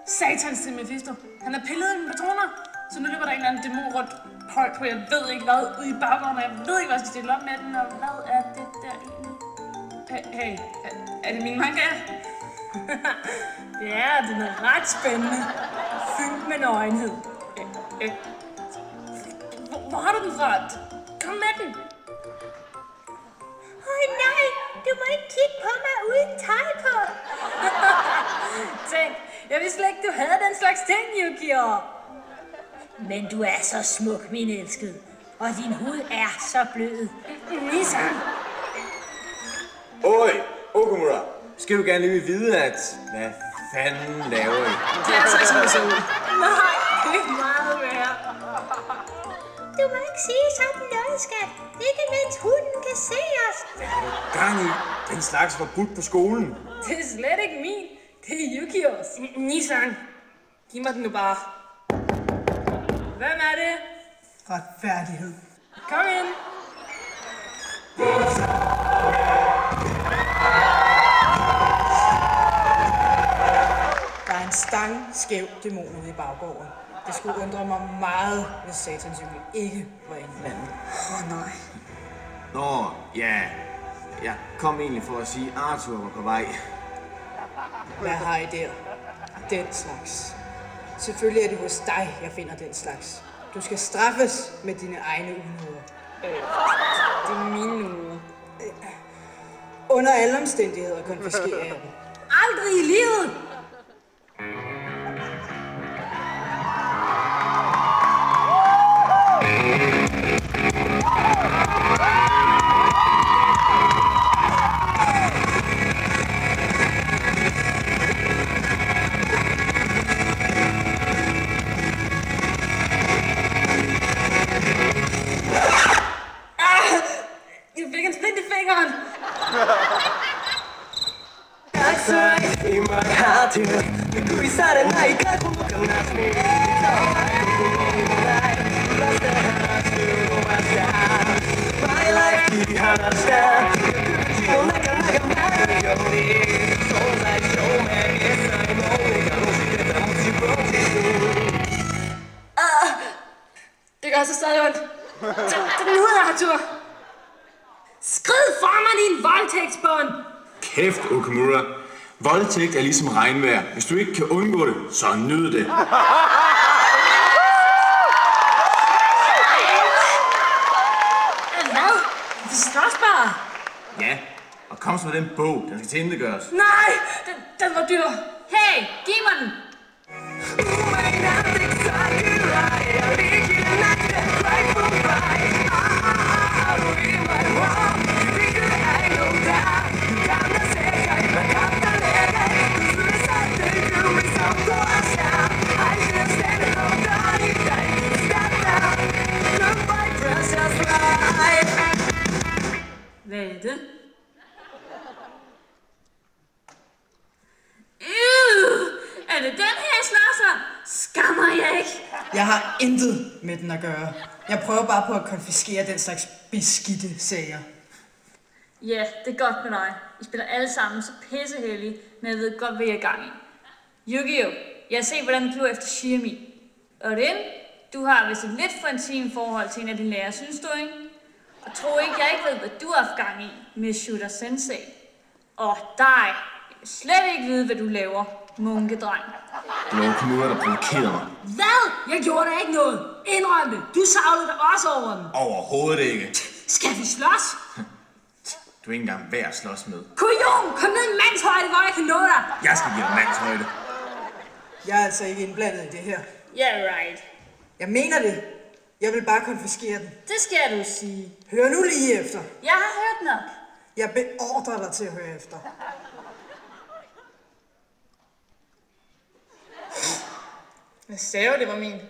Satans til Mephisto. Han har pillet mine patroner. Så nu løber der en eller anden dæmon rundt højt på, jeg ved ikke hvad, ude i baggrunden. Jeg ved ikke, hvad jeg skal stille op med den, og hvad er det der egentlig? Hey, er det min manga? Ja, den er ret spændende. Fyldt med nøgenhed. Hvor har du den fra? Kom med den. Nej, du må ikke kigge på mig uden tøj på. Tænk, jeg vidste slet ikke, du havde den slags ting, Yukio. Men du er så smuk, min elskede. Og din hud er så blød. Nissan. Oj, Okumura. Skal du gerne lige vide, at... Hvad fanden laver I? Det er altså ikke sådan, det ser ud. Nej, det er meget værre. Du må ikke sige sådan noget, skat. Ikke mens hunden kan se os. Hvad har du gang i? Den slags forbudt på skolen. Det er slet ikke min. Det er Yukios. Nissan, giv mig den nu bare. Hvem er det? Retfærdighed. Kom ind. Der er en stang skæv dæmon ude i baggården. Det skulle undre mig meget, hvis Satans Yngel ikke var indblandet. Nej. Nå, ja. Jeg kom egentlig for at sige, at Arthur var på vej. Hvad har I der? Den slags. Selvfølgelig er det hos dig, jeg finder den slags. Du skal straffes med dine egne unåder. Det er mine uger. Under alle omstændigheder konfiskerer jeg dem. Aldrig i livet. Jeg fik en splint i fingeren. Det gør så stadig ondt. Den hud, Arthur. Skrid fra mig, din voldtægtsbånd! Kæft, Okumura. Voldtægt er ligesom regnvejr. Hvis du ikke kan undgå det, så nyd det. Hvad? Vi slås bare. Ja, og kom så med den bog. Den skal tilintetgøres. Nej, den var dyr. Hey, giv mig den. Hvad er det? Er det den her slåsser? Skammer jeg ikke? Jeg har intet med den at gøre. Jeg prøver bare på at konfiskere den slags beskidte sager. Ja, det er godt med dig. I spiller alle sammen så pissehellige, men jeg ved godt, hvad jeg er gang i. Yu-Gi-Oh! Jeg har set, hvordan du flyver efter Shirmi. Og den, du har vist et lidt for intimt forhold til en af dine lærere, synes du, ikke? Og tro ikke, jeg ikke ved, hvad du har haft gang i med Shooter Sensei. Og dig, jeg vil slet ikke vide, hvad du laver, munkedreng. Det var Okumura, der provokerede mig. Hvad? Jeg gjorde da ikke noget. Indrøm det. Du savlede dig også over den. Overhovedet ikke. Skal vi slås? Du er ikke engang værd at slås med. Kujon, kom ned i mandshøjde, hvor jeg kan nå dig. Jeg skal give dig mandshøjde. Jeg er altså ikke indblandet i det her. Yeah, right. Jeg mener det. Jeg vil bare konfiskere den. Det skal du sige. Hør nu lige efter. Jeg har hørt nok. Jeg beordrer dig til at høre efter. Jeg sagde jo, det var min.